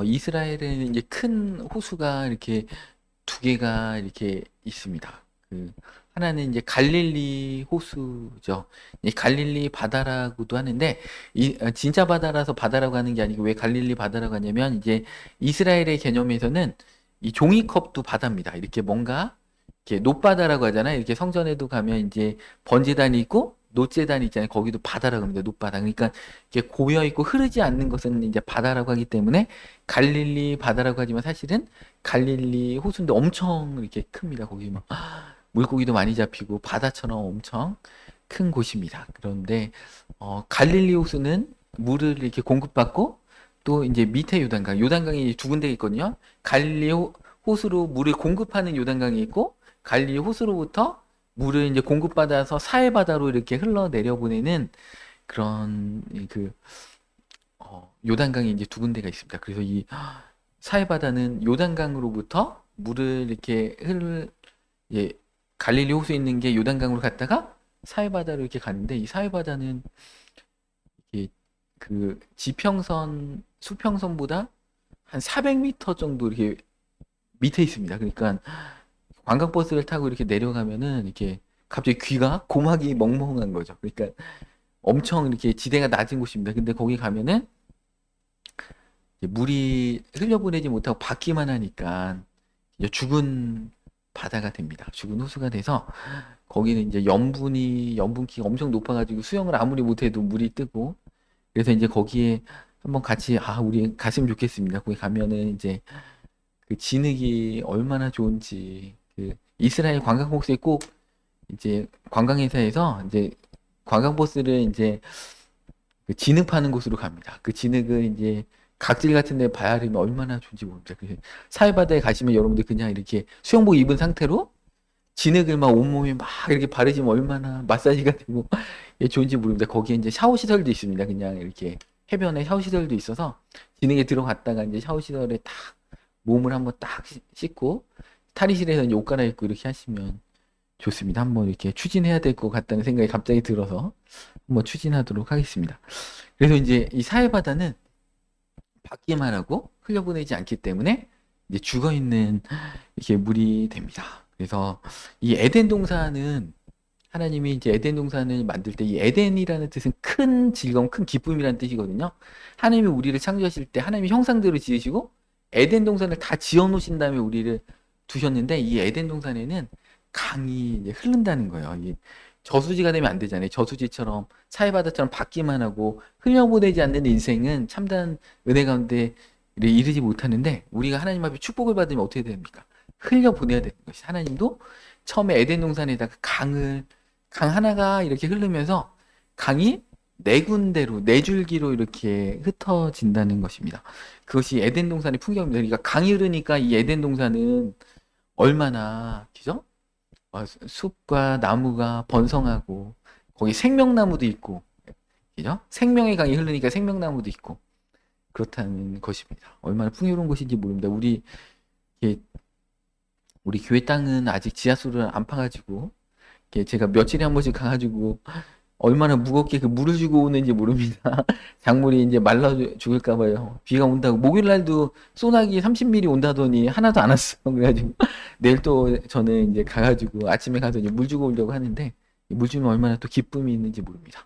이스라엘에는 이제 큰 호수가 이렇게 두 개가 이렇게 있습니다. 그 하나는 이제 갈릴리 호수죠. 이 갈릴리 바다라고도 하는데 진짜 바다라서 바다라고 하는 게 아니고 왜 갈릴리 바다라고 하냐면 이제 이스라엘의 개념에서는 이 종이컵도 바다입니다. 이렇게 뭔가 이렇게 놋바다라고 하잖아요. 이렇게 성전에도 가면 이제 번제단이 있고 놋제단이 있잖아요. 거기도 바다라고 합니다. 놋바다. 그러니까 이렇게 고여 있고 흐르지 않는 것은 이제 바다라고 하기 때문에 갈릴리 바다라고 하지만 사실은 갈릴리 호수인데 엄청 이렇게 큽니다. 거기 막 물고기도 많이 잡히고 바다처럼 엄청 큰 곳입니다. 그런데 갈릴리 호수는 물을 이렇게 공급받고 또 이제 밑에 요단강, 요단강이 두 군데 있거든요. 갈릴리 호수로 물을 공급하는 요단강이 있고 갈릴리 호수로부터 물을 이제 공급받아서 사해 바다로 이렇게 흘러내려 보내는 그런 그 요단강이 이제 두 군데가 있습니다. 그래서 이 사해바다는 요단강으로부터 물을 이렇게 예, 갈릴리 호수에 있는 게 요단강으로 갔다가 사해바다로 이렇게 가는데 이 사해바다는 이게 그 지평선, 수평선보다 한 400m 정도 이렇게 밑에 있습니다. 그러니까 관광버스를 타고 이렇게 내려가면은 이렇게 갑자기 귀가 고막이 멍멍한 거죠. 그러니까 엄청 이렇게 지대가 낮은 곳입니다. 근데 거기 가면은 물이 흘려보내지 못하고 받기만 하니까 이제 죽은 바다가 됩니다. 죽은 호수가 돼서 거기는 이제 염분기가 엄청 높아가지고 수영을 아무리 못해도 물이 뜨고 그래서 이제 거기에 한번 같이 우리 갔으면 좋겠습니다. 거기 가면은 이제 그 진흙이 얼마나 좋은지 그 이스라엘 관광버스에 꼭 이제 관광회사에서 이제 관광버스를 이제 그 진흙 파는 곳으로 갑니다. 그 진흙을 이제 각질 같은 데 바르면 얼마나 좋은지 모릅니다. 그 사해바다에 가시면 여러분들 그냥 이렇게 수영복 입은 상태로 진흙을 막 온몸에 막 이렇게 바르시면 얼마나 마사지가 되고 좋은지 모릅니다. 거기에 이제 샤워 시설도 있습니다. 그냥 이렇게 해변에 샤워 시설도 있어서 진흙에 들어갔다가 이제 샤워 시설에 딱 몸을 한번 딱 씻고 탈의실에서 이제 옷 갈아입고 이렇게 하시면 좋습니다. 한번 이렇게 추진해야 될 것 같다는 생각이 갑자기 들어서 한번 추진하도록 하겠습니다. 그래서 이제 이 사해바다는 받기만 하고 흘려보내지 않기 때문에 이제 죽어 있는 이렇게 물이 됩니다. 그래서 이 에덴 동산은 하나님이 이제 에덴 동산을 만들 때 이 에덴이라는 뜻은 큰 즐거움, 큰 기쁨이라는 뜻이거든요. 하나님이 우리를 창조하실 때 하나님이 형상대로 지으시고 에덴 동산을 다 지어 놓으신 다음에 우리를 두셨는데 이 에덴 동산에는 강이 이제 흐른다는 거예요. 이 저수지가 되면 안 되잖아요. 저수지처럼 사해바다처럼 받기만 하고 흘려보내지 않는 인생은 참다한 은혜 가운데 이르지 못하는데 우리가 하나님 앞에 축복을 받으면 어떻게 됩니까? 흘려보내야 되는 것이 하나님도 처음에 에덴 동산에다가 강 하나가 이렇게 흐르면서 강이 네 군데로 네 줄기로 이렇게 흩어진다는 것입니다. 그것이 에덴 동산의 풍경입니다. 그러니까 강이 흐르니까 이 에덴 동산은 얼마나 그죠? 숲과 나무가 번성하고 거기 생명나무도 있고 그죠? 생명의 강이 흐르니까 생명나무도 있고 그렇다는 것입니다. 얼마나 풍요로운 곳인지 모릅니다. 이게 우리 교회 땅은 아직 지하수를 안 파가지고 이게 제가 며칠에 한 번씩 가가지고 얼마나 무겁게 그 물을 주고 오는지 모릅니다. 작물이 이제 말라 죽을까 봐요. 비가 온다고 목요일 날도 소나기 30mm 온다더니 하나도 안 왔어. 그래가지고 내일 또 저는 이제 가가지고 아침에 가서 이제 물 주고 오려고 하는데 물 주면 얼마나 또 기쁨이 있는지 모릅니다.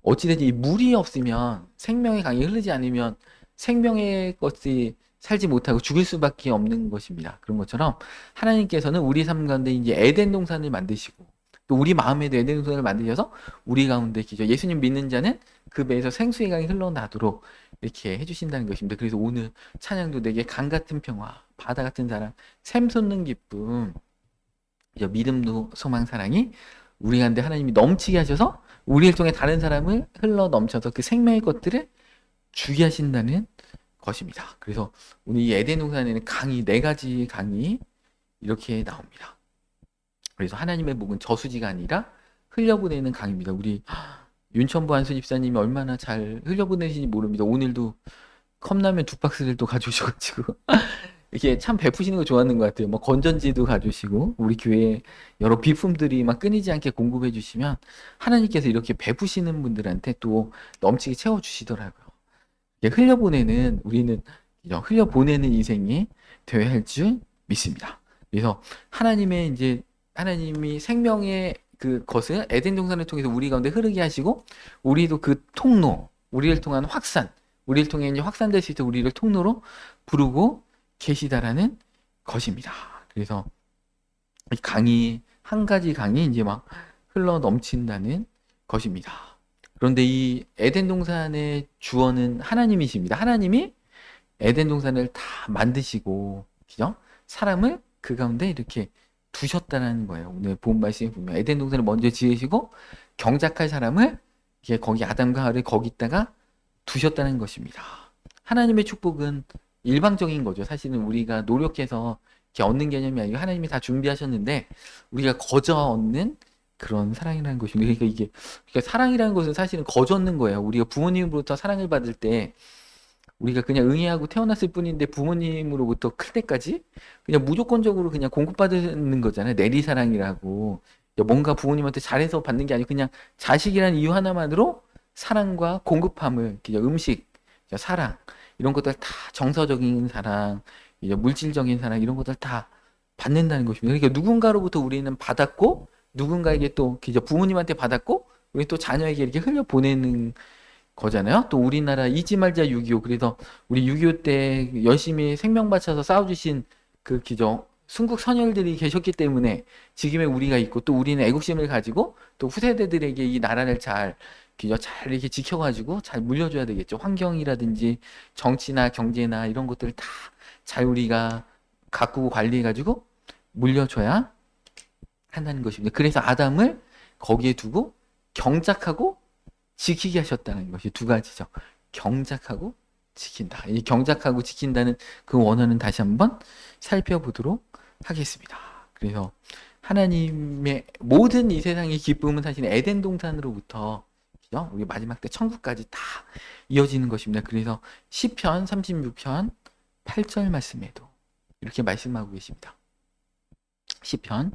어찌됐든 이 물이 없으면 생명의 강이 흐르지 않으면 생명의 것이 살지 못하고 죽을 수밖에 없는 것입니다. 그런 것처럼 하나님께서는 우리 삶 가운데 이제 에덴 동산을 만드시고 또 우리 마음에도 에덴 동산을 만드셔서 우리 가운데 기죠. 예수님 믿는 자는 그 배에서 생수의 강이 흘러나도록 이렇게 해주신다는 것입니다. 그래서 오늘 찬양도 내게 강 같은 평화, 바다 같은 사랑, 샘솟는 기쁨, 믿음도 소망 사랑이 우리 가운데 하나님이 넘치게 하셔서 우리를 통해 다른 사람을 흘러 넘쳐서 그 생명의 것들을 주게 하신다는 것입니다. 그래서 오늘 이 에덴 동산에는 강이 네 가지 강이 이렇게 나옵니다. 그래서 하나님의 복은 저수지가 아니라 흘려보내는 강입니다. 우리 윤천부 안수 집사님이 얼마나 잘 흘려보내시는지 모릅니다. 오늘도 컵라면 2박스를 또 가져오셔가지고 이게 참 베푸시는 거 좋아하는 것 같아요. 뭐 건전지도 가주시고 우리 교회 여러 비품들이 막 끊이지 않게 공급해 주시면 하나님께서 이렇게 베푸시는 분들한테 또 넘치게 채워 주시더라고요. 흘려보내는 우리는 흘려보내는 인생이 되어야 할 줄 믿습니다. 그래서 하나님의 이제 하나님이 생명의 그것을 에덴 동산을 통해서 우리 가운데 흐르게 하시고 우리도 그 통로, 우리를 통한 확산, 우리를 통해 이제 확산될 수 있도록 우리를 통로로 부르고 계시다라는 것입니다. 그래서 이 강이 한 가지 강이 이제 막 흘러 넘친다는 것입니다. 그런데 이 에덴 동산의 주원은 하나님이십니다. 하나님이 에덴 동산을 다 만드시고, 그죠? 사람을 그 가운데 이렇게 두셨다는 거예요. 오늘 본 말씀에 보면 에덴 동산을 먼저 지으시고 경작할 사람을 이게 거기 아담과 하와를 거기다가 두셨다는 것입니다. 하나님의 축복은 일방적인 거죠. 사실은 우리가 노력해서 이렇게 얻는 개념이 아니고 하나님이 다 준비하셨는데 우리가 거저 얻는 그런 사랑이라는 것입니다. 그러니까 사랑이라는 것은 사실은 거저 얻는 거예요. 우리가 부모님으로부터 사랑을 받을 때 우리가 그냥 응애하고 태어났을 뿐인데 부모님으로부터 클 때까지 그냥 무조건적으로 그냥 공급받는 거잖아요. 내리사랑이라고. 뭔가 부모님한테 잘해서 받는 게 아니고 그냥 자식이라는 이유 하나만으로 사랑과 공급함을, 그냥 음식, 사랑, 이런 것들 다 정서적인 사랑, 이제 물질적인 사랑, 이런 것들 다 받는다는 것입니다. 그러니까 누군가로부터 우리는 받았고, 누군가에게 또 부모님한테 받았고, 우리 또 자녀에게 이렇게 흘려보내는 거잖아요. 또 우리나라 잊지 말자 6.25. 그래서 우리 6.25 때 열심히 생명 바쳐서 싸워주신 그 순국 선열들이 계셨기 때문에 지금의 우리가 있고 또 우리는 애국심을 가지고 또 후세대들에게 이 나라를 잘 이렇게 지켜가지고 잘 물려줘야 되겠죠. 환경이라든지 정치나 경제나 이런 것들을 다 잘 우리가 가꾸고 관리해가지고 물려줘야 한다는 것입니다. 그래서 아담을 거기에 두고 경작하고 지키게 하셨다는 것이 두 가지죠. 경작하고 지킨다. 이 경작하고 지킨다는 그 원어는 다시 한번 살펴보도록 하겠습니다. 그래서 하나님의 모든 이 세상의 기쁨은 사실 에덴 동산으로부터 우리 마지막 때 천국까지 다 이어지는 것입니다. 그래서 시편 36편 8절 말씀에도 이렇게 말씀하고 계십니다. 시편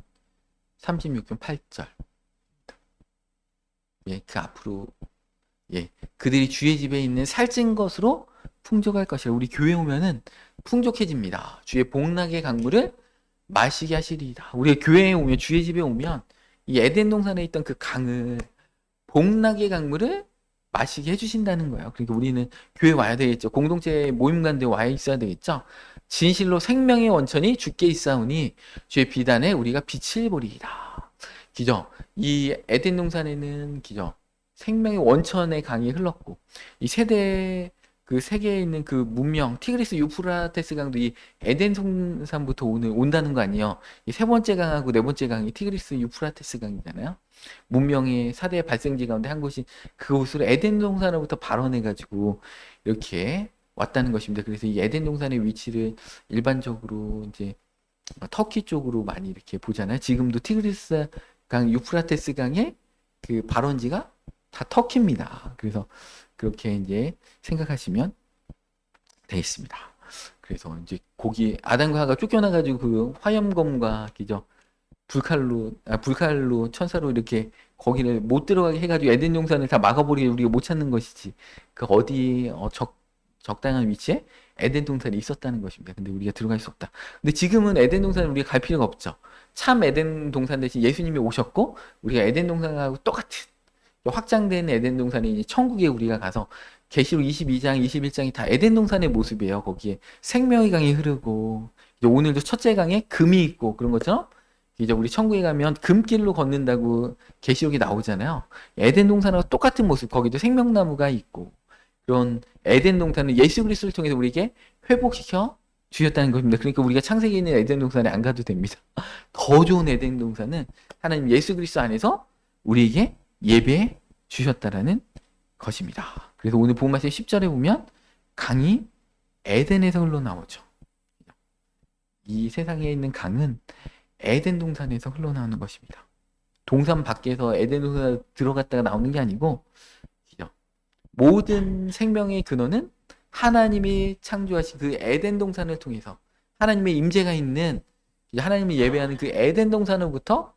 36편 8절. 예, 그 앞으로 그들이 주의 집에 있는 살찐 것으로 풍족할 것이라. 우리 교회 오면은 풍족해집니다. 주의 복락의 강물을 마시게 하시리이다. 우리 교회에 오면, 주의 집에 오면 이 에덴 동산에 있던 그 강을, 복락의 강물을 마시게 해주신다는 거예요. 그러니까 우리는 교회 와야 되겠죠. 공동체 모임 가운데 와 있어야 되겠죠. 진실로 생명의 원천이 주께 있사오니 주의 비단에 우리가 빛을 보리이다. 기죠. 이 에덴 동산에는 생명의 원천의 강이 흘렀고, 이 세계에 있는 그 문명, 티그리스 유프라테스 강도 이 에덴 동산부터 온다는 거 아니에요. 이 세 번째 강하고 네 번째 강이 티그리스 유프라테스 강이잖아요. 문명의 4대 발생지 가운데 한 곳이 그곳으로 에덴 동산으로부터 발원해가지고 이렇게 왔다는 것입니다. 그래서 이 에덴 동산의 위치를 일반적으로 이제 터키 쪽으로 많이 이렇게 보잖아요. 지금도 티그리스 강, 유프라테스 강의 그 발원지가 다 터키입니다. 그래서 그렇게 이제 생각하시면 되겠습니다. 그래서 이제 거기 아담과 하와가 쫓겨나가지고 그 화염검과 불칼로 천사로 이렇게 거기를 못 들어가게 해가지고 에덴 동산을 다 막아버리게 우리가 못 찾는 것이지. 그 어디 적당한 위치에 에덴 동산이 있었다는 것입니다. 근데 우리가 들어갈 수 없다. 근데 지금은 에덴 동산을 우리가 갈 필요가 없죠. 참 에덴 동산 대신 예수님이 오셨고 우리가 에덴 동산하고 똑같은 확장된 에덴 동산이 천국에 우리가 가서 계시록 22장, 21장이 다 에덴 동산의 모습이에요. 거기에 생명의 강이 흐르고 오늘도 첫째 강에 금이 있고 그런 것처럼 이제 우리 천국에 가면 금길로 걷는다고 계시록이 나오잖아요. 에덴 동산하고 똑같은 모습, 거기도 생명나무가 있고 그런 에덴 동산은 예수 그리스도를 통해서 우리에게 회복시켜 주셨다는 것입니다. 그러니까 우리가 창세기에 있는 에덴 동산에 안 가도 됩니다. 더 좋은 에덴 동산은 하나님 예수 그리스도 안에서 우리에게 예배해 주셨다라는 것입니다. 그래서 오늘 본 말씀 10절에 보면 강이 에덴에서 흘러나오죠. 이 세상에 있는 강은 에덴 동산에서 흘러나오는 것입니다. 동산 밖에서 에덴 동산에 들어갔다가 나오는 게 아니고 모든 생명의 근원은 하나님이 창조하신 그 에덴 동산을 통해서 하나님의 임재가 있는, 하나님이 예배하는 그 에덴 동산으로부터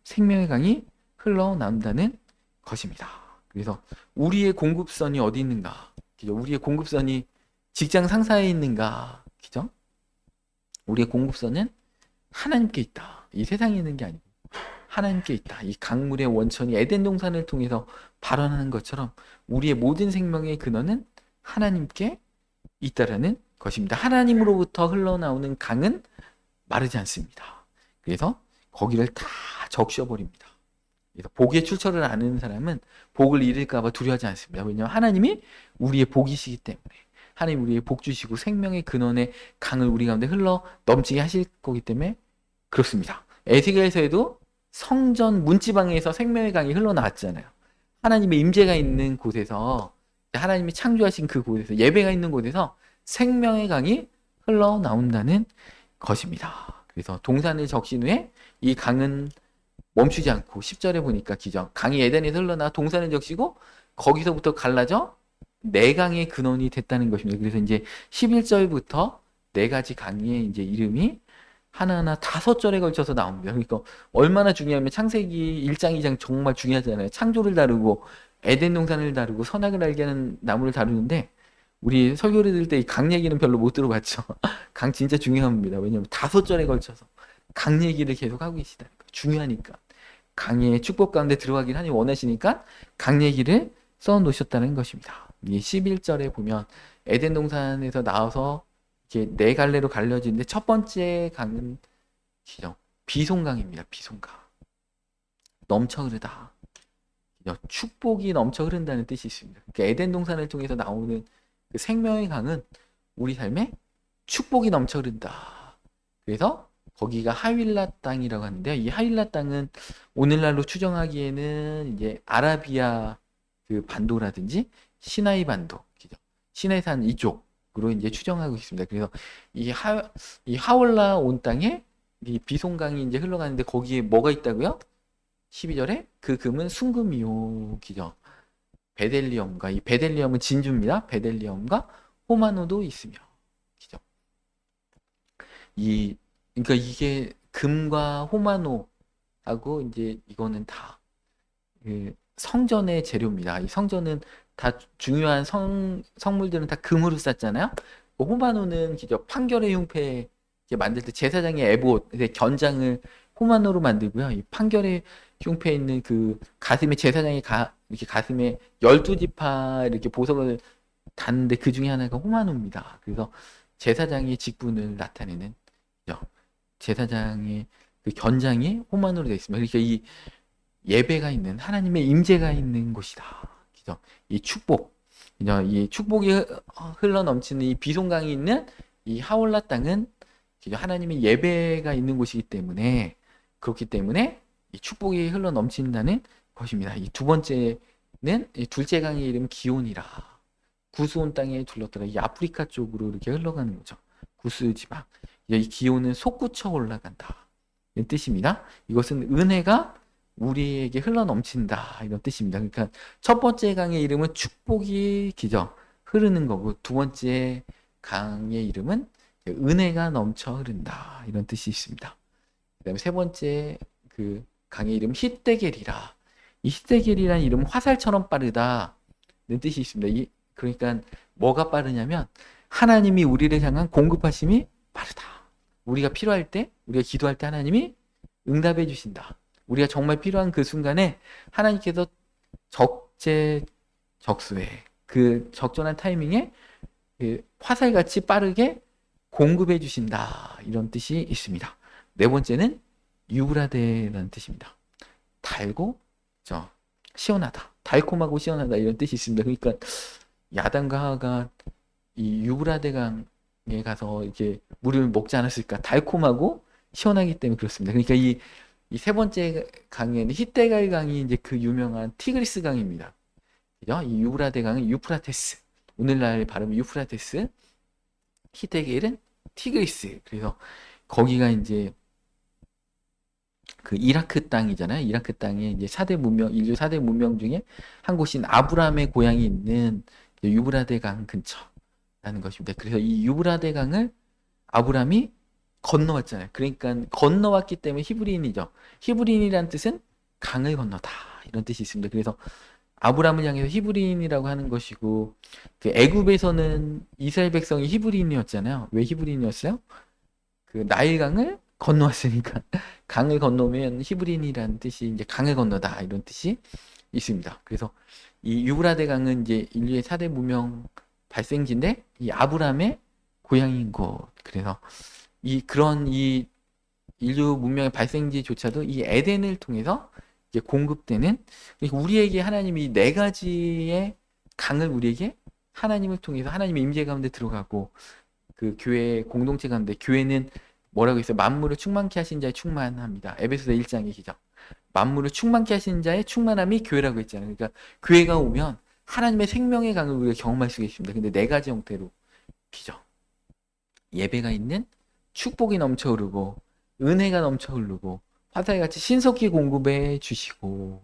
생명의 강이 흘러나온다는 것입니다. 그래서 우리의 공급선이 어디 있는가? 우리의 공급선이 직장 상사에 있는가? 그죠? 우리의 공급선은 하나님께 있다. 이 세상에 있는 게 아니고 하나님께 있다. 이 강물의 원천이 에덴 동산을 통해서 발원하는 것처럼 우리의 모든 생명의 근원은 하나님께 있다라는 것입니다. 하나님으로부터 흘러나오는 강은 마르지 않습니다. 그래서 거기를 다 적셔버립니다. 그래서 복의 출처를 아는 사람은 복을 잃을까 봐 두려워하지 않습니다. 왜냐하면 하나님이 우리의 복이시기 때문에. 하나님 우리의 복 주시고 생명의 근원의 강을 우리 가운데 흘러 넘치게 하실 거기 때문에 그렇습니다. 에스겔서에도 성전 문지방에서 생명의 강이 흘러나왔잖아요. 하나님의 임재가 있는 곳에서, 하나님이 창조하신 그 곳에서, 예배가 있는 곳에서 생명의 강이 흘러나온다는 것입니다. 그래서 동산을 적신 후에 이 강은 멈추지 않고 10절에 보니까 기적, 강이 에덴에서 흘러나 동산을 적시고 거기서부터 갈라져 네 강의 근원이 됐다는 것입니다. 그래서 이제 11절부터 네 가지 강의 이제 이름이 하나하나 5절에 걸쳐서 나옵니다. 그러니까 얼마나 중요하면 창세기 1장, 2장 정말 중요하잖아요. 창조를 다루고 에덴 동산을 다루고 선악을 알게 하는 나무를 다루는데 우리 설교를 들을 때 이 강 얘기는 별로 못 들어봤죠. 강 진짜 중요합니다. 왜냐하면 5절에 걸쳐서 강 얘기를 계속 하고 계시다. 중요하니까. 강의 축복 가운데 들어가긴 하니 원하시니까 강 얘기를 써 놓으셨다는 것입니다. 이 11절에 보면 에덴 동산에서 나와서 이렇게 네 갈래로 갈려지는데 첫 번째 강은 비송강입니다. 비송강. 넘쳐 흐르다. 축복이 넘쳐 흐른다는 뜻이 있습니다. 그러니까 에덴 동산을 통해서 나오는 그 생명의 강은 우리 삶에 축복이 넘쳐 흐른다. 그래서 거기가 하윌라 땅이라고 하는데요. 이 하윌라 땅은 오늘날로 추정하기에는 이제 아라비아 그 반도라든지 시나이 반도, 시내산 이쪽으로 이제 추정하고 있습니다. 그래서 이 하월라 온 땅에 이 비송강이 이제 흘러가는데 거기에 뭐가 있다고요? 12절에 그 금은 순금이요. 기죠. 베델리엄과 이 베델리엄은 진주입니다. 베델리엄과 호마노도 있으며. 기죠. 그러니까 이게 금과 호마노하고 이제 이거는 다 그 성전의 재료입니다. 이 성전은 다 중요한 성물들은 다 금으로 쌌잖아요. 호마노는 기죠. 판결의 흉패 만들 때 제사장의 에봇, 견장을 호마노로 만들고요. 이 판결의 흉패에 있는 그 가슴에 제사장의 이렇게 가슴에 12지파 이렇게 보석을 닿는데 그 중에 하나가 호마노입니다. 그래서 제사장의 직분을 나타내는 제사장의 그 견장이 호마노로 되어 있습니다. 그러니까 이 예배가 있는 하나님의 임재가 있는 곳이다. 그죠? 이 축복, 그죠? 이 축복이 흘러 넘치는 이 비송강이 있는 이 하올라 땅은 그죠? 하나님의 예배가 있는 곳이기 때문에 그렇기 때문에 이 축복이 흘러 넘친다는 것입니다. 이 두 번째는 이 둘째 강의 이름 기온이라. 구스온 땅에 둘렀더라. 이 아프리카 쪽으로 이렇게 흘러가는 거죠. 구스 지방. 이 기온은 솟구쳐 올라간다. 이런 뜻입니다. 이것은 은혜가 우리에게 흘러 넘친다. 이런 뜻입니다. 그러니까 첫 번째 강의 이름은 축복이 기죠. 흐르는 거고 두 번째 강의 이름은 은혜가 넘쳐 흐른다. 이런 뜻이 있습니다. 그다음에 세 번째 그 강의 이름 히데겔이라. 이 히데겔이라는 이름은 화살처럼 빠르다. 이런 뜻이 있습니다. 그러니까 뭐가 빠르냐면 하나님이 우리를 향한 공급하심이 빠르다. 우리가 필요할 때, 우리가 기도할 때 하나님이 응답해 주신다. 우리가 정말 필요한 그 순간에 하나님께서 적재적소에 그 적절한 타이밍에 화살같이 빠르게 공급해 주신다. 이런 뜻이 있습니다. 네 번째는 유브라데라는 뜻입니다. 달고 시원하다. 달콤하고 시원하다. 이런 뜻이 있습니다. 그러니까 야단과 하와가 이 유브라데 강에 가서 이렇게 물을 먹지 않았을까? 달콤하고 시원하기 때문에 그렇습니다. 그러니까 이 세 번째 강에는 히데갈 강이 이제 그 유명한 티그리스 강입니다. 그죠? 이 유브라데 강은 유프라테스. 오늘날 발음은 유프라테스. 히데갈은 티그리스. 그래서 거기가 이제 그 이라크 땅이잖아요. 이라크 땅에 이제 4대 문명, 인류 4대 문명 중에 한 곳인 아브라함의 고향이 있는 유브라데 강 근처라는 것입니다. 그래서 이 유브라데 강을 아브라함이 건너왔잖아요. 그러니까 건너왔기 때문에 히브리인이죠. 히브리인이라는 뜻은 강을 건너다. 이런 뜻이 있습니다. 그래서 아브라함을 향해서 히브리인이라고 하는 것이고, 그 애굽에서는 이스라엘 백성이 히브리인이었잖아요. 왜 히브리인이었어요? 그 나일강을 건너왔으니까 강을 건너면 히브리인이라는 뜻이 이제 강을 건너다 이런 뜻이 있습니다. 그래서 이 유브라데 강은 이제 인류의 4대 문명 발생지인데 이 아브라함의 고향인 곳. 그래서 그런 인류 문명의 발생지조차도 이 에덴을 통해서 이제 공급되는, 그러니까 우리에게 하나님이 네 가지의 강을 우리에게 하나님을 통해서 하나님의 임재 가운데 들어가고, 그 교회 공동체 가운데, 교회는 뭐라고 했어요? 만물을 충만케 하신 자의 충만합니다. 에베소서 1장의 기적. 만물을 충만케 하신 자의 충만함이 교회라고 했잖아요. 그러니까 교회가 오면 하나님의 생명의 강을 우리가 경험할 수 있습니다. 근데 네 가지 형태로 비죠. 예배가 있는, 축복이 넘쳐 흐르고, 은혜가 넘쳐 흐르고, 화살같이 신속히 공급해 주시고,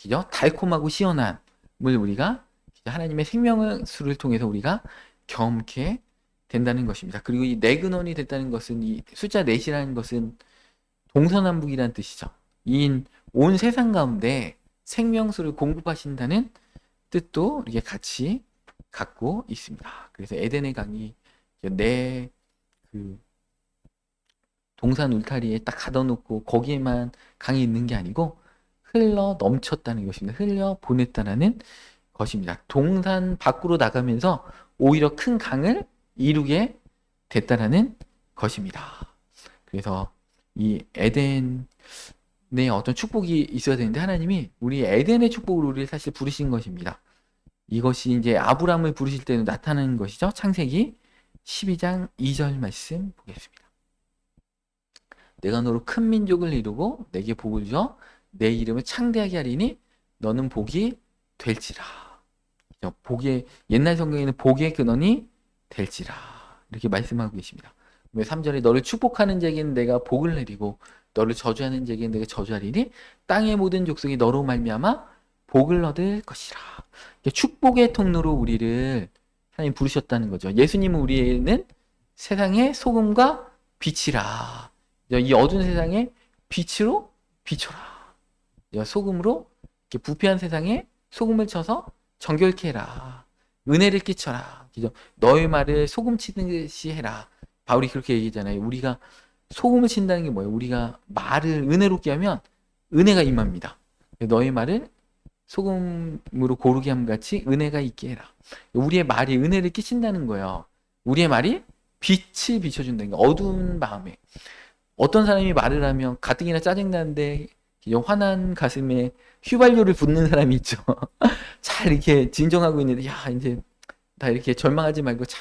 그죠? 달콤하고 시원한 물 우리가 하나님의 생명의 수를 통해서 우리가 경험케 된다는 것입니다. 그리고 이 네 근원이 됐다는 것은, 이 숫자 넷이라는 것은 동서남북이라는 뜻이죠. 온 세상 가운데 생명수를 공급하신다는 뜻도 이렇게 같이 갖고 있습니다. 그래서 에덴의 강이 내 그 동산 울타리에 딱 가둬놓고 거기에만 강이 있는 게 아니고 흘러 넘쳤다는 것입니다. 흘려 보냈다는 것입니다. 동산 밖으로 나가면서 오히려 큰 강을 이루게 됐다는 것입니다. 그래서 이 에덴의 어떤 축복이 있어야 되는데 하나님이 우리 에덴의 축복으로 우리를 사실 부르신 것입니다. 이것이 이제 아브라함을 부르실 때는 나타나는 것이죠. 창세기 12장 2절 말씀 보겠습니다. 내가 너로 큰 민족을 이루고 내게 복을 줘 내 이름을 창대하게 하리니 너는 복이 될지라. 복의, 옛날 성경에는 복의 근원이 될지라 이렇게 말씀하고 계십니다. 3절에 너를 축복하는 자에게는 내가 복을 내리고 너를 저주하는 자에게는 내가 저주하리니 땅의 모든 족속이 너로 말미암아 복을 얻을 것이라. 축복의 통로로 우리를 하나님 부르셨다는 거죠. 예수님은 우리는 세상의 소금과 빛이라. 이 어두운 세상에 빛으로 비춰라. 소금으로 이렇게 부패한 세상에 소금을 쳐서 정결케 해라. 은혜를 끼쳐라. 그죠? 너의 말을 소금 치듯이 해라. 바울이 그렇게 얘기하잖아요. 우리가 소금을 친다는 게 뭐예요? 우리가 말을 은혜롭게 하면 은혜가 임합니다. 너의 말을 소금으로 고르게 함 같이 은혜가 있게 해라. 우리의 말이 은혜를 끼친다는 거예요. 우리의 말이 빛을 비춰준다는 거. 어두운 마음에. 어떤 사람이 말을 하면 가뜩이나 짜증나는데 화난 가슴에 휘발유를 붓는 사람이 있죠. 잘 이렇게 진정하고 있는데, 야, 이제 다 이렇게 절망하지 말고 잘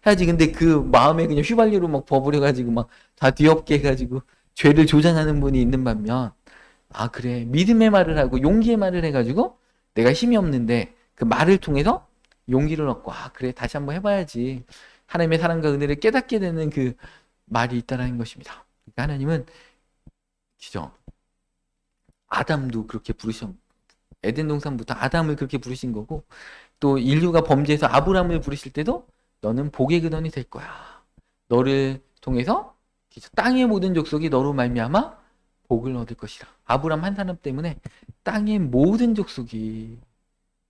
해야지. 근데 그 마음에 그냥 휘발유로 막 버무려가지고 막 다 뒤엎게 해가지고 죄를 조장하는 분이 있는 반면, 아, 그래. 믿음의 말을 하고 용기의 말을 해가지고 내가 힘이 없는데 그 말을 통해서 용기를 얻고, 아, 그래. 다시 한번 해봐야지. 하나님의 사랑과 은혜를 깨닫게 되는 그 말이 있다는 것입니다. 그러니까 하나님은, 그죠? 아담도 그렇게 부르신, 에덴 동산부터 아담을 그렇게 부르신 거고, 또 인류가 범죄해서 아브라함을 부르실 때도 너는 복의 근원이 될 거야. 너를 통해서 땅의 모든 족속이 너로 말미암아 복을 얻을 것이라. 아브라함 한 사람 때문에 땅의 모든 족속이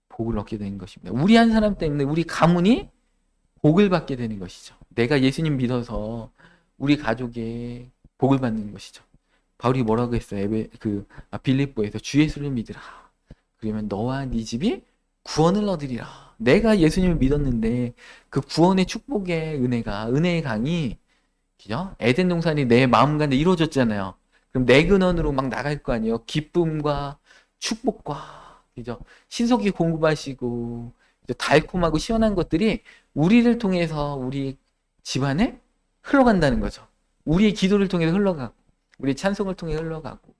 복을 얻게 되는 것입니다. 우리 한 사람 때문에 우리 가문이 복을 받게 되는 것이죠. 내가 예수님 믿어서 우리 가족에 복을 받는 것이죠. 바울이 뭐라고 했어요? 빌립보에서 주 예수를 믿으라. 그러면 너와 네 집이 구원을 얻으리라. 내가 예수님을 믿었는데 그 구원의 축복의 은혜가, 은혜의 강이, 그죠? 에덴 동산이 내 마음 가운데 이루어졌잖아요. 그럼 내 근원으로 막 나갈 거 아니에요? 기쁨과 축복과, 그죠? 신속히 공급하시고 달콤하고 시원한 것들이 우리를 통해서 우리 집안에 흘러간다는 거죠. 우리의 기도를 통해서 흘러가고, 우리의 찬송을 통해 흘러가고,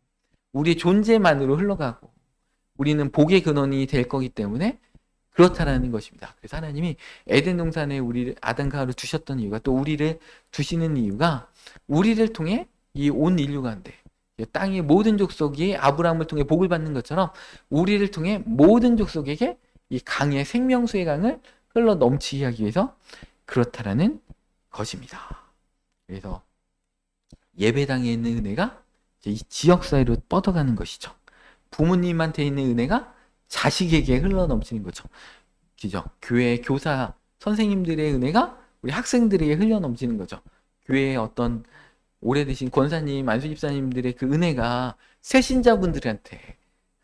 우리의 존재만으로 흘러가고, 우리는 복의 근원이 될 거기 때문에 그렇다라는 것입니다. 그래서 하나님이 에덴 동산에 우리를, 아담과 하와를 두셨던 이유가, 또 우리를 두시는 이유가, 우리를 통해 이 온 인류 가운데 땅의 모든 족속이 아브라함을 통해 복을 받는 것처럼 우리를 통해 모든 족속에게 이 강의 생명수의 강을 흘러 넘치게 하기 위해서 그렇다라는 것입니다. 그래서 예배당에 있는 은혜가 이 지역 사회로 뻗어가는 것이죠. 부모님한테 있는 은혜가 자식에게 흘러넘치는 거죠. 그죠? 교회 교사 선생님들의 은혜가 우리 학생들에게 흘러넘치는 거죠. 교회의 어떤 오래되신 권사님, 안수 집사님들의 그 은혜가 새신자분들한테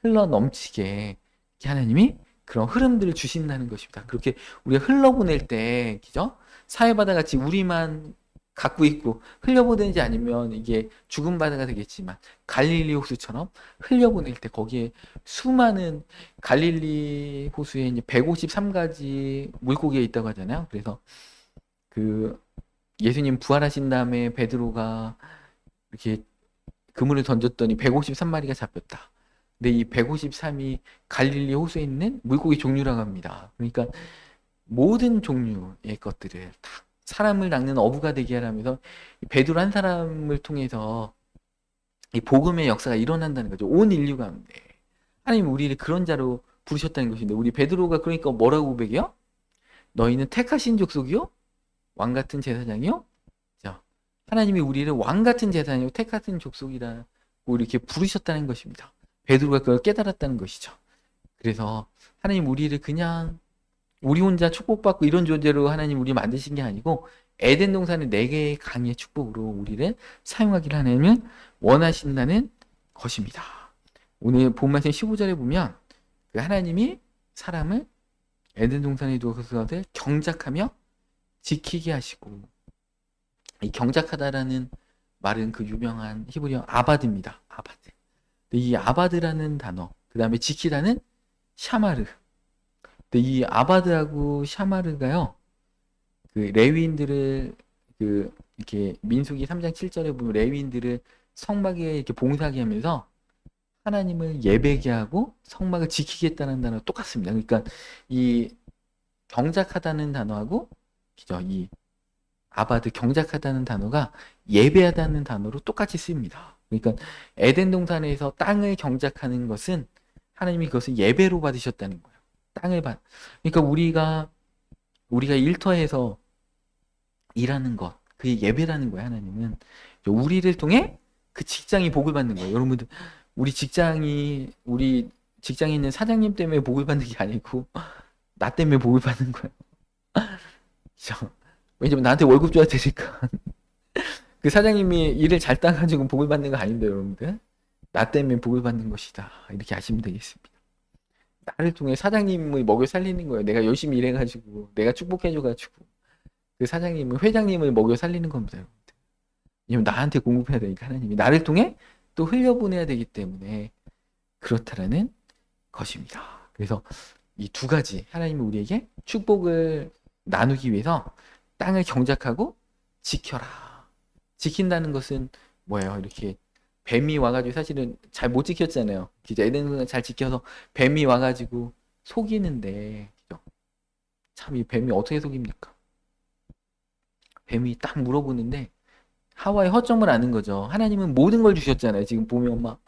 흘러넘치게 이렇게 하나님이 그런 흐름들을 주신다는 것입니다. 그렇게 우리가 흘러보낼 때, 그죠? 사회바다 같이 우리만 갖고 있고 흘려보내지 않으면 이게 죽은 바다가 되겠지만 갈릴리 호수처럼 흘려보낼 때 거기에 수많은 갈릴리 호수에 이제 153가지 물고기가 있다고 하잖아요. 그래서 그 예수님 부활하신 다음에 베드로가 이렇게 그물을 던졌더니 153마리가 잡혔다. 근데 이 153이 갈릴리 호수에 있는 물고기 종류라고 합니다. 그러니까 모든 종류의 것들을 다 사람을 낚는 어부가 되게 하라면서 베드로 한 사람을 통해서 이 복음의 역사가 일어난다는 거죠. 온 인류 가운데 하나님 우리를 그런 자로 부르셨다는 것인데 우리 베드로가 그러니까 뭐라고 고백해요? 너희는 택하신 족속이요? 왕 같은 제사장이요? 자, 하나님이 우리를 왕 같은 제사장이요 택하신 족속이라고 이렇게 부르셨다는 것입니다. 베드로가 그걸 깨달았다는 것이죠. 그래서 하나님 우리를 그냥 우리 혼자 축복받고 이런 존재로 하나님 우리 만드신 게 아니고 에덴 동산의 4개의 강의 축복으로 우리를 사용하기를 하나님은 원하신다는 것입니다. 오늘 본 말씀 15절에 보면 그 하나님이 사람을 에덴 동산에 두어서 경작하며 지키게 하시고 이 경작하다라는 말은 그 유명한 히브리어 아바드입니다. 아바드. 이 아바드라는 단어 그 다음에 지키다는 샤마르. 근데 이 아바드하고 샤마르가요, 그 레위인들을 그 이렇게 민수기 3장 7절에 보면 레위인들을 성막에 이렇게 봉사하게 하면서 하나님을 예배게 하고 성막을 지키겠다는 단어 똑같습니다. 그러니까 이 경작하다는 단어하고 그죠? 이 아바드 경작하다는 단어가 예배하다는 단어로 똑같이 쓰입니다. 그러니까 에덴 동산에서 땅을 경작하는 것은 하나님이 그것을 예배로 받으셨다는 거예요. 땅을 받. 그러니까 우리가 일터에서 일하는 것, 그게 예배라는 거예요. 하나님은 우리를 통해 그 직장이 복을 받는 거예요. 여러분들 우리 직장에 있는 사장님 때문에 복을 받는 게 아니고 나 때문에 복을 받는 거예요. 그죠? 왜냐면 나한테 월급 줘야 되니까. 그 사장님이 일을 잘 따가지고 복을 받는 거 아닌데 여러분들 나 때문에 복을 받는 것이다. 이렇게 아시면 되겠습니다. 나를 통해 사장님을 먹여 살리는 거예요. 내가 열심히 일해가지고 내가 축복해줘가지고 그 사장님은 회장님을 먹여 살리는 겁니다. 여러분들. 왜냐면 나한테 공급해야 되니까 하나님이 나를 통해 또 흘려보내야 되기 때문에 그렇다라는 것입니다. 그래서 이 두 가지 하나님이 우리에게 축복을 나누기 위해서 땅을 경작하고 지켜라. 지킨다는 것은 뭐예요? 이렇게 뱀이 와가지고 사실은 잘 못 지켰잖아요. 에덴을 잘 지켜서 뱀이 와가지고 속이는데 참 이 뱀이 어떻게 속입니까? 뱀이 딱 물어보는데 하와의 허점을 아는 거죠. 하나님은 모든 걸 주셨잖아요. 지금 보면 막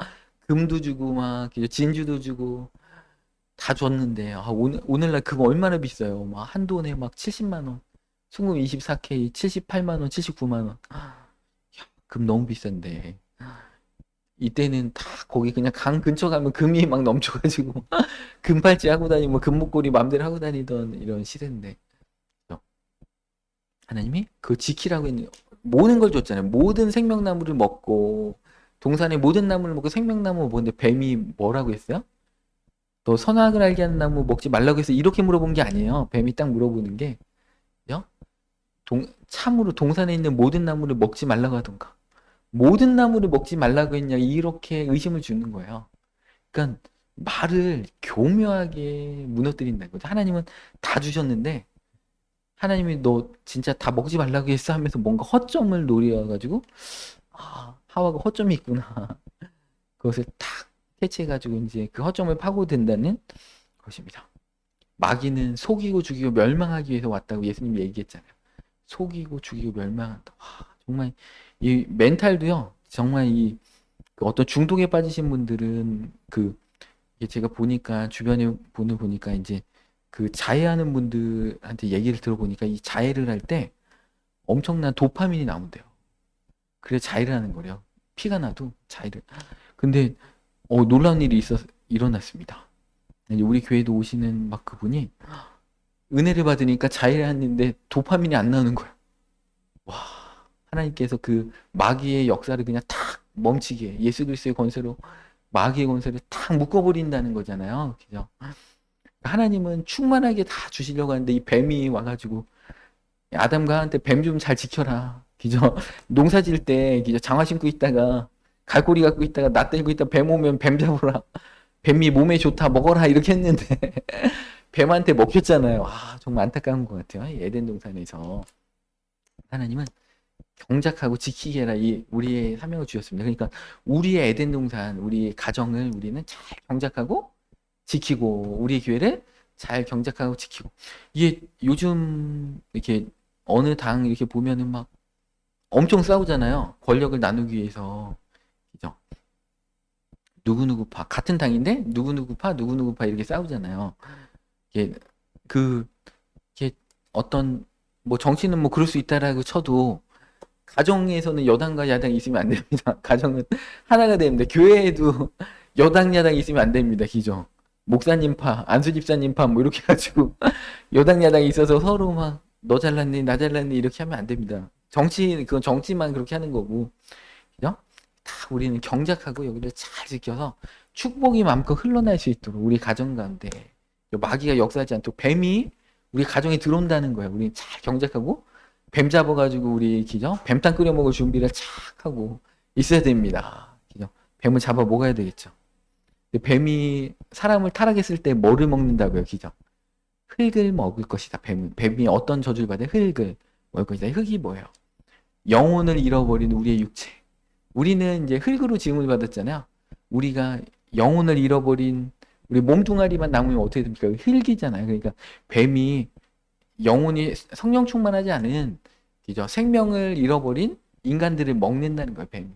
금도 주고 막 진주도 주고 다 줬는데 오늘날 금 얼마나 비싸요. 막 한돈에 막 70만 원, 순금 24K 78만 원, 79만 원. 금 너무 비싼데 이때는 다 거기 그냥 강 근처 가면 금이 막 넘쳐가지고 금팔찌 하고 다니고 금목걸이 맘대로 하고 다니던 이런 시대인데 하나님이 그 지키라고 했는 모든 걸 줬잖아요. 모든 생명나무를 먹고 동산의 모든 나무를 먹고 생명나무 먹는데 뱀이 뭐라고 했어요? 너 선악을 알게 하는 나무 먹지 말라고 해서 이렇게 물어본 게 아니에요. 뱀이 딱 물어보는 게 참으로 동산에 있는 모든 나무를 먹지 말라고 하던가 모든 나무를 먹지 말라고 했냐 이렇게 의심을 주는 거예요. 그러니까 말을 교묘하게 무너뜨린다는 거죠. 하나님은 다 주셨는데 하나님이 너 진짜 다 먹지 말라고 했어 하면서 뭔가 허점을 노려가지고 하와가 허점이 있구나. 그것을 탁 캐치해가지고 이제 그 허점을 파고든다는 것입니다. 마귀는 속이고 죽이고 멸망하기 위해서 왔다고 예수님이 얘기했잖아요. 속이고 죽이고 멸망한다. 정말 이 멘탈도요. 정말 그 어떤 중독에 빠지신 분들은 제가 보니까 주변에 보니까 이제 그 자해하는 분들한테 얘기를 들어보니까 이 자해를 할 때 엄청난 도파민이 나온대요. 그래 자해를 하는 거래요. 피가 나도 자해를. 근데 놀라운 일이 일어났습니다. 이제 우리 교회도 오시는 막 그분이 은혜를 받으니까 자해를 했는데 도파민이 안 나오는 거야. 와, 하나님께서 그 마귀의 역사를 그냥 탁 멈추게 예수 그리스도의 권세로 마귀의 권세를 탁 묶어버린다는 거잖아요. 그죠? 하나님은 충만하게 다 주시려고 하는데 이 뱀이 와가지고 아담과 하한테 뱀 좀 잘 지켜라. 그죠? 농사 지을 때 그죠? 장화 신고 있다가 갈고리 갖고 있다가 나 들고 있다 뱀 오면 뱀 잡으라. 뱀이 몸에 좋다 먹어라 이렇게 했는데 뱀한테 먹혔잖아요. 아, 정말 안타까운 것 같아요. 이 에덴 동산에서 하나님은 경작하고 지키게 해라 이 우리의 사명을 주셨습니다. 그러니까 우리의 에덴 동산, 우리 가정을 우리는 잘 경작하고 지키고 우리 교회를 잘 경작하고 지키고 이게 요즘 이렇게 어느 당 이렇게 보면은 막 엄청 싸우잖아요. 권력을 나누기 위해서. 그죠? 누구누구파 같은 당인데 누구누구파 누구누구파 이렇게 싸우잖아요. 이게 그 이게 어떤 뭐 정치는 뭐 그럴 수 있다라고 쳐도 가정에서는 여당과 야당이 있으면 안 됩니다. 가정은 하나가 됩니다. 교회에도 여당 야당이 있으면 안 됩니다. 기죠. 목사님파, 안수 집사님파 뭐 이렇게 해가지고 여당 야당이 있어서 서로 막 너 잘났니 나 잘났니 이렇게 하면 안 됩니다. 정치 그건 정치만 그렇게 하는 거고 그죠? 다 우리는 경작하고 여기를 잘 지켜서 축복이 마음껏 흘러날 수 있도록 우리 가정 가운데 마귀가 역사하지 않도록 뱀이 우리 가정에 들어온다는 거예요. 우리 잘 경작하고 뱀 잡아가지고 우리 기죠? 뱀탕 끓여 먹을 준비를 착 하고 있어야 됩니다. 기죠? 뱀을 잡아 먹어야 되겠죠. 근데 뱀이 사람을 타락했을 때 뭐를 먹는다고요, 기죠? 흙을 먹을 것이다. 뱀이 어떤 저주를 받아? 흙을 먹을 것이다. 흙이 뭐예요? 영혼을 잃어버린 우리의 육체. 우리는 이제 흙으로 지음을 받았잖아요. 우리가 영혼을 잃어버린 우리 몸뚱아리만 남으면 어떻게 됩니까? 흙이잖아요. 그러니까 뱀이 영혼이 성령 충만하지 않은 그죠? 생명을 잃어버린 인간들을 먹는다는 거예요, 뱀이.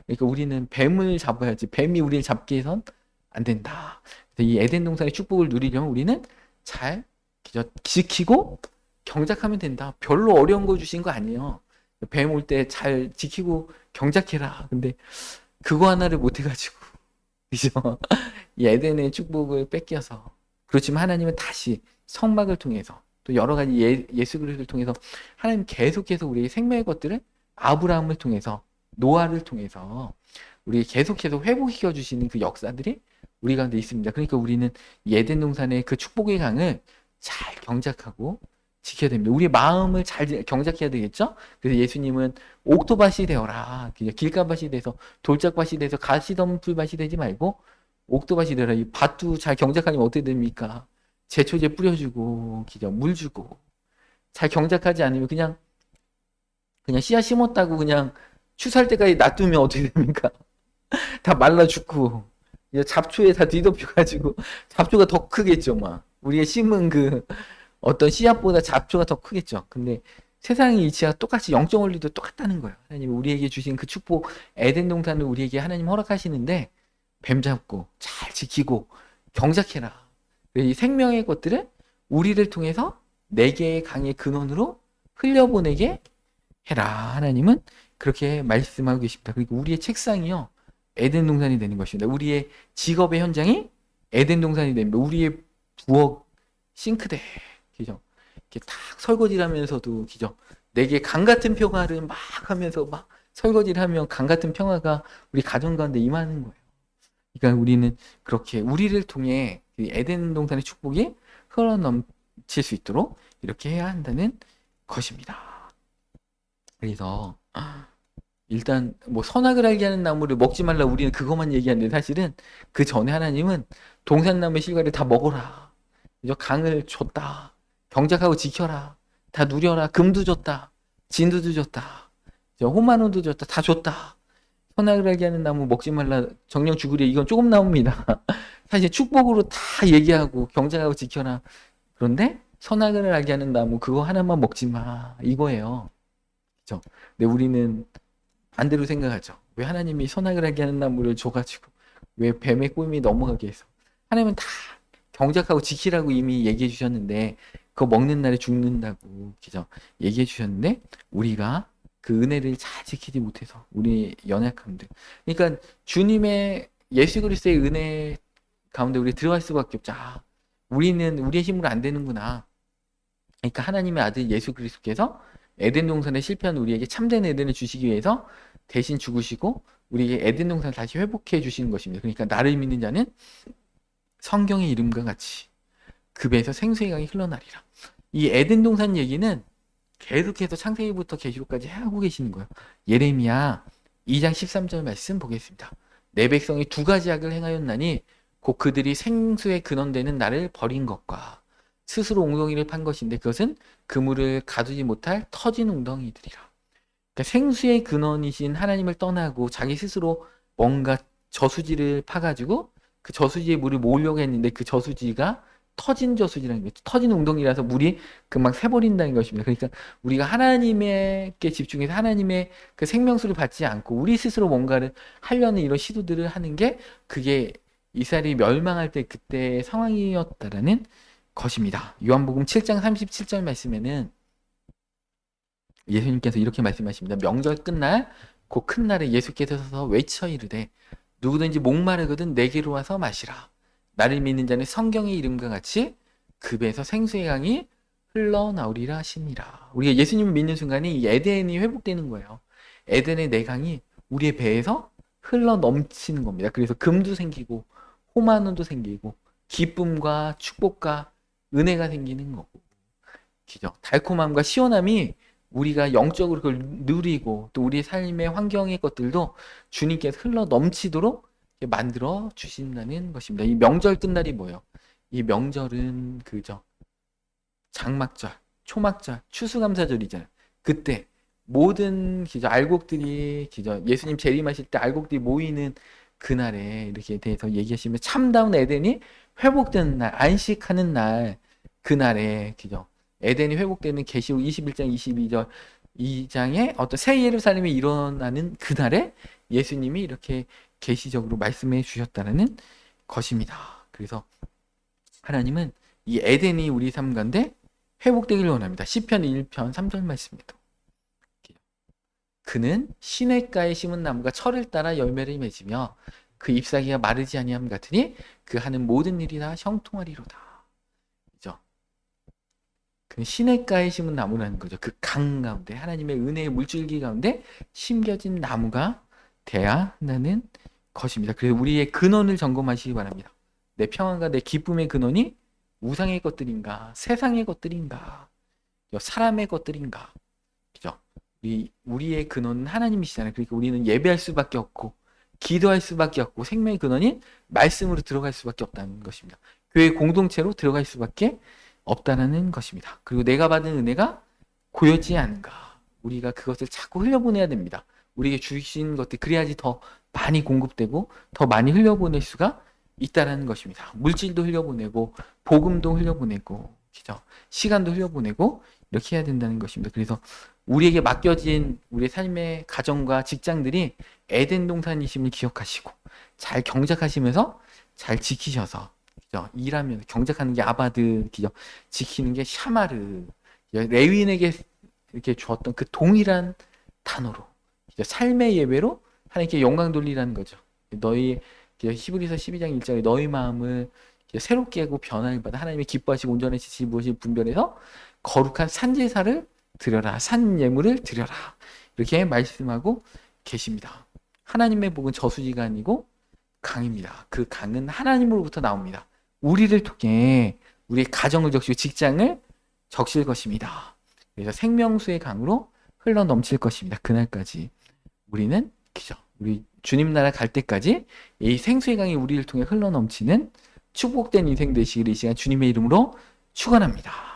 그러니까 우리는 뱀을 잡아야지 뱀이 우리를 잡게 해선 안 된다. 이 에덴 동산의 축복을 누리려면 우리는 잘 그죠? 지키고 경작하면 된다. 별로 어려운 거 주신 거 아니에요. 뱀 올 때 잘 지키고 경작해라. 근데 그거 하나를 못 해가지고 그죠? 이 에덴의 축복을 뺏겨서 그렇지만 하나님은 다시 성막을 통해서 또 여러 가지 예수 그리스도를 통해서 하나님 계속해서 우리의 생명의 것들을 아브라함을 통해서 노아를 통해서 우리 계속해서 회복시켜 주시는 그 역사들이 우리 가운데 있습니다. 그러니까 우리는 에덴 동산의 그 축복의 강을 잘 경작하고 지켜야 됩니다. 우리 마음을 잘 경작해야 되겠죠? 그래서 예수님은 옥토밭이 되어라. 길가밭이 돼서 돌짝밭이 돼서 가시덤불밭이 되지 말고 옥토밭이 되어라. 이 밭도 잘 경작하면 어떻게 됩니까? 제초제 뿌려주고, 물 주고. 잘 경작하지 않으면 그냥 씨앗 심었다고 그냥 추수할 때까지 놔두면 어떻게 됩니까? 다 말라 죽고, 이제 잡초에 다 뒤덮여가지고, 잡초가 더 크겠죠, 막. 우리가 심은 그 어떤 씨앗보다 잡초가 더 크겠죠. 근데 세상의 이치와 똑같이 영적 원리도 똑같다는 거예요. 하나님 우리에게 주신 그 축복, 에덴 동산을 우리에게 하나님 허락하시는데, 뱀 잡고, 잘 지키고, 경작해라. 이 생명의 것들을 우리를 통해서 네 개의 강의 근원으로 흘려보내게 해라. 하나님은 그렇게 말씀하고 계십니다. 그리고 우리의 책상이요. 에덴 동산이 되는 것입니다. 우리의 직업의 현장이 에덴 동산이 됩니다. 우리의 부엌, 싱크대, 그죠? 이렇게 딱 설거지를 하면서도, 그죠? 내게 강 같은 평화를 막 하면서 막 설거지를 하면 강 같은 평화가 우리 가정 가운데 임하는 거예요. 그러니까 우리는 그렇게 우리를 통해 에덴 동산의 축복이 흘러넘칠 수 있도록 이렇게 해야 한다는 것입니다. 그래서 일단 뭐 선악을 알게 하는 나무를 먹지 말라 우리는 그것만 얘기하는데 사실은 그 전에 하나님은 동산나무의 실과를 다 먹어라. 강을 줬다. 경작하고 지켜라. 다 누려라. 금도 줬다. 진도도 줬다. 호마노도 줬다. 다 줬다. 선악을 알게 하는 나무 먹지 말라. 정령 죽으리. 이건 조금 나옵니다. 사실 축복으로 다 얘기하고 경작하고 지켜라. 그런데 선악을 알게 하는 나무 그거 하나만 먹지 마. 이거예요. 그죠? 근데 우리는 반대로 생각하죠. 왜 하나님이 선악을 알게 하는 나무를 줘가지고 왜 뱀의 꿈이 넘어가게 해서 하나님은 다 경작하고 지키라고 이미 얘기해 주셨는데 그거 먹는 날에 죽는다고 그죠? 얘기해 주셨는데 우리가 그 은혜를 잘 지키지 못해서 우리 연약함들 그러니까 주님의 예수 그리스도의 은혜가 가운데 우리 들어갈 수밖에 없죠. 아, 우리는 우리의 힘으로 안 되는구나. 그러니까 하나님의 아들 예수 그리스도께서 에덴 동산에 실패한 우리에게 참된 에덴을 주시기 위해서 대신 죽으시고 우리에게 에덴 동산을 다시 회복해 주시는 것입니다. 그러니까 나를 믿는 자는 성경의 이름과 같이 그 배에서 생수의 강이 흘러나리라. 이 에덴 동산 얘기는 계속해서 창세기부터 계시록까지 하고 계시는 거예요. 예레미야 2장 13절 말씀 보겠습니다. 내 백성이 두 가지 악을 행하였나니 곧 그들이 생수의 근원되는 나를 버린 것과 스스로 웅덩이를 판 것인데 그것은 그물을 가두지 못할 터진 웅덩이들이라. 그러니까 생수의 근원이신 하나님을 떠나고 자기 스스로 뭔가 저수지를 파가지고 그 저수지에 물을 모으려고 했는데 그 저수지가 터진 저수지라는 거죠. 터진 웅덩이라서 물이 금방 새버린다는 것입니다. 그러니까 우리가 하나님께 집중해서 하나님의 그 생명수를 받지 않고 우리 스스로 뭔가를 하려는 이런 시도들을 하는 게 그게 이스라엘이 멸망할 때 그때의 상황이었다라는 것입니다. 요한복음 7장 37절 말씀에는 예수님께서 이렇게 말씀하십니다. 명절 끝날 곧 큰 날에 예수께서 서서 외쳐 이르되 누구든지 목마르거든 내게로 와서 마시라. 나를 믿는 자는 성경의 이름과 같이 그 배에서 생수의 강이 흘러나오리라 하시니라. 우리가 예수님을 믿는 순간에 이 에덴이 회복되는 거예요. 에덴의 내강이 우리의 배에서 흘러 넘치는 겁니다. 그래서 금도 생기고 호만원도 생기고 기쁨과 축복과 은혜가 생기는 거고, 그죠? 달콤함과 시원함이 우리가 영적으로 그걸 누리고 또 우리의 삶의 환경의 것들도 주님께서 흘러 넘치도록 만들어 주신다는 것입니다. 이 명절 끝날이 뭐예요? 이 명절은 그죠? 장막절, 초막절, 추수감사절이잖아요. 그때 모든 기저 알곡들이 기저 예수님 재림하실 때 알곡들이 모이는 그날에 이렇게 대해서 얘기하시면 참다운 에덴이 회복되는 날, 안식하는 날, 그날에 기저 에덴이 회복되는 계시록 21장 22절 2장에 어떤 새 예루살렘이 일어나는 그날에 예수님이 이렇게 계시적으로 말씀해 주셨다는 것입니다. 그래서 하나님은 이 에덴이 우리 삶 가운데 회복되기를 원합니다. 시편 1편 3절 말씀입니다. 그는 시냇가에 심은 나무가 철을 따라 열매를 맺으며 그 잎사귀가 마르지 아니함 같으니 그 하는 모든 일이 다 형통하리로다. 그죠? 그는 시냇가에 심은 나무라는 거죠. 그 강 가운데 하나님의 은혜의 물줄기 가운데 심겨진 나무가 돼야 한다는 것입니다. 그래서 우리의 근원을 점검하시기 바랍니다. 내 평안과 내 기쁨의 근원이 우상의 것들인가, 세상의 것들인가, 사람의 것들인가, 그죠? 우리의 근원은 하나님이시잖아요. 그러니까 우리는 예배할 수밖에 없고, 기도할 수밖에 없고, 생명의 근원인 말씀으로 들어갈 수밖에 없다는 것입니다. 교회 공동체로 들어갈 수밖에 없다는 것입니다. 그리고 내가 받은 은혜가 고여지지 않은가, 우리가 그것을 자꾸 흘려보내야 됩니다. 우리에게 주신 것들 그래야지 더 많이 공급되고 더 많이 흘려보낼 수가 있다는 것입니다. 물질도 흘려보내고 복음도 흘려보내고 그죠? 시간도 흘려보내고 이렇게 해야 된다는 것입니다. 그래서 우리에게 맡겨진 우리의 삶의 가정과 직장들이 에덴 동산이심을 기억하시고 잘 경작하시면서 잘 지키셔서 그죠? 일하면 경작하는 게 아바드 그죠? 지키는 게 샤마르 레위인에게 이렇게 주었던 그 동일한 단어로 삶의 예배로 하나님께 영광 돌리라는 거죠. 너희 히브리서 12장 1절에 너희 마음을 새롭게 하고 변화를 받아 하나님의 기뻐하시고 온전하시지 무엇이 분별해서 거룩한 산제사를 드려라. 산 예물을 드려라. 이렇게 말씀하고 계십니다. 하나님의 복은 저수지가 아니고 강입니다. 그 강은 하나님으로부터 나옵니다. 우리를 통해 우리의 가정을 적시고 직장을 적실 것입니다. 그래서 생명수의 강으로 흘러 넘칠 것입니다. 그날까지 우리는 기죠. 우리 주님 나라 갈 때까지 이 생수의 강이 우리를 통해 흘러 넘치는 축복된 인생 되시기를 이 시간 주님의 이름으로 축원합니다.